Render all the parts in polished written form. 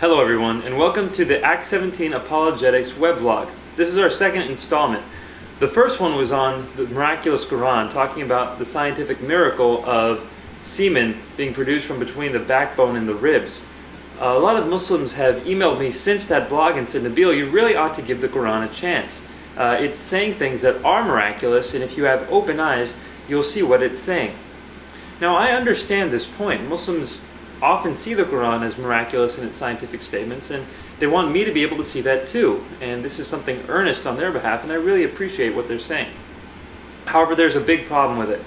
Hello everyone, and welcome to the Act 17 Apologetics weblog. This is our second installment. The first one was on the Miraculous Qur'an, talking about the scientific miracle of semen being produced from between the backbone and the ribs. A lot of Muslims have emailed me since that blog and said, Nabeel, you really ought to give the Qur'an a chance. It's saying things that are miraculous, and if you have open eyes, you'll see what it's saying. Now, I understand this point. Muslims often see the Qur'an as miraculous in its scientific statements, and they want me to be able to see that too. And this is something earnest on their behalf, and I really appreciate what they're saying. However, there's a big problem with it.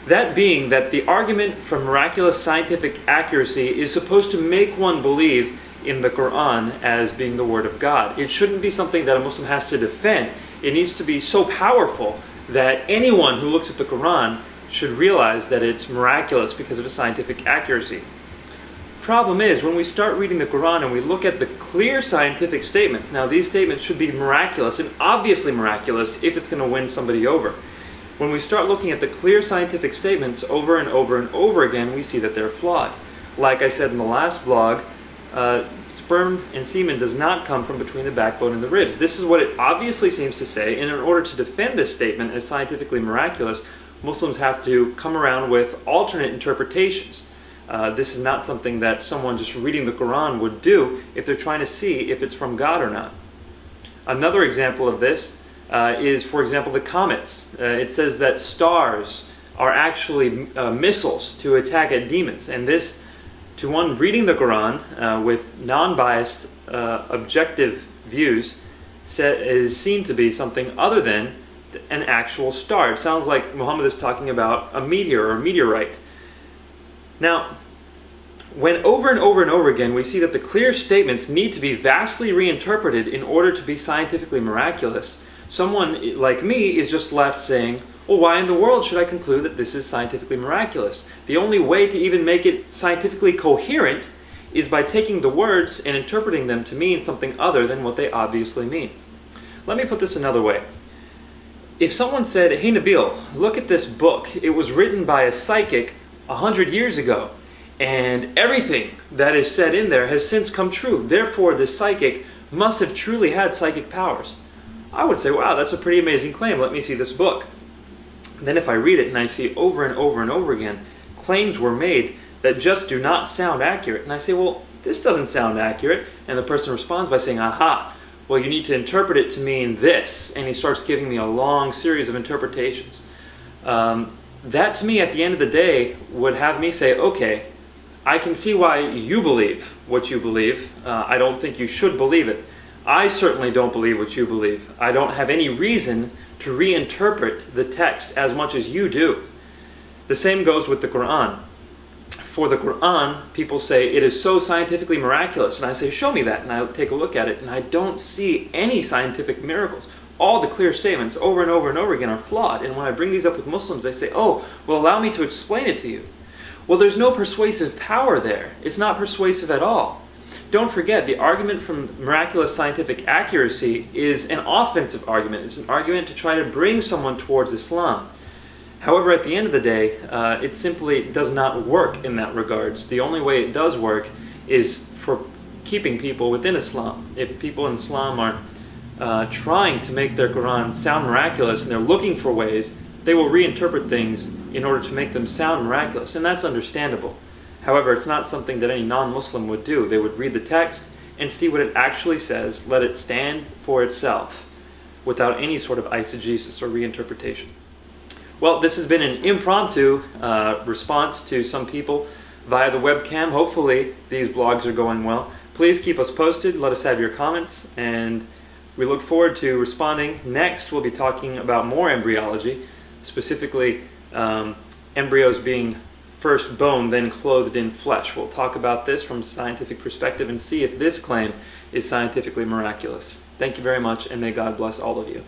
That being that the argument for miraculous scientific accuracy is supposed to make one believe in the Qur'an as being the Word of God. It shouldn't be something that a Muslim has to defend. It needs to be so powerful that anyone who looks at the Qur'an should realize that it's miraculous because of its scientific accuracy. Problem is, when we start reading the Qur'an and we look at the clear scientific statements, now these statements should be miraculous and obviously miraculous if it's going to win somebody over. When we start looking at the clear scientific statements over and over and over again, we see that they're flawed. Like I said in the last blog, sperm and semen does not come from between the backbone and the ribs. This is what it obviously seems to say, and in order to defend this statement as scientifically miraculous, Muslims have to come around with alternate interpretations. This is not something that someone just reading the Qur'an would do if they're trying to see if it's from God or not. Another example of this is, for example, the comets. It says that stars are actually missiles to attack at demons, and this, to one reading the Qur'an with non-biased, objective views, is seen to be something other than an actual star. It sounds like Muhammad is talking about a meteor or a meteorite. Now, when over and over and over again we see that the clear statements need to be vastly reinterpreted in order to be scientifically miraculous, someone like me is just left saying, well, why in the world should I conclude that this is scientifically miraculous? The only way to even make it scientifically coherent is by taking the words and interpreting them to mean something other than what they obviously mean. Let me put this another way. If someone said, hey Nabeel, look at this book. It was written by a psychic 100 years ago, and everything that is said in there has since come true. Therefore, this psychic must have truly had psychic powers. I would say, wow, that's a pretty amazing claim. Let me see this book. Then if I read it and I see over and over and over again, claims were made that just do not sound accurate. And I say, well, this doesn't sound accurate. And the person responds by saying, aha, well, you need to interpret it to mean this. And he starts giving me a long series of interpretations. That to me at the end of the day would have me say, okay, I can see why you believe what you believe. I don't think you should believe it. I certainly don't believe what you believe. I don't have any reason to reinterpret the text as much as you do. The same goes with the Qur'an. For the Qur'an, people say it is so scientifically miraculous, and I say, show me that, and I take a look at it, and I don't see any scientific miracles. All the clear statements over and over and over again are flawed, and when I bring these up with Muslims, they say, oh, well, allow me to explain it to you. Well, there's no persuasive power there. It's not persuasive at all. Don't forget, the argument from miraculous scientific accuracy is an offensive argument. It's an argument to try to bring someone towards Islam. However, at the end of the day, it simply does not work in that regards. The only way it does work is for keeping people within Islam. If people in Islam are trying to make their Qur'an sound miraculous and they're looking for ways, they will reinterpret things in order to make them sound miraculous, and that's understandable. However, it's not something that any non-Muslim would do. They would read the text and see what it actually says, let it stand for itself, without any sort of eisegesis or reinterpretation. Well, this has been an impromptu response to some people via the webcam. Hopefully these blogs are going well. Please keep us posted, let us have your comments, and we look forward to responding. Next, we'll be talking about more embryology, specifically embryos being first bone, then clothed in flesh. We'll talk about this from a scientific perspective and see if this claim is scientifically miraculous. Thank you very much, and may God bless all of you.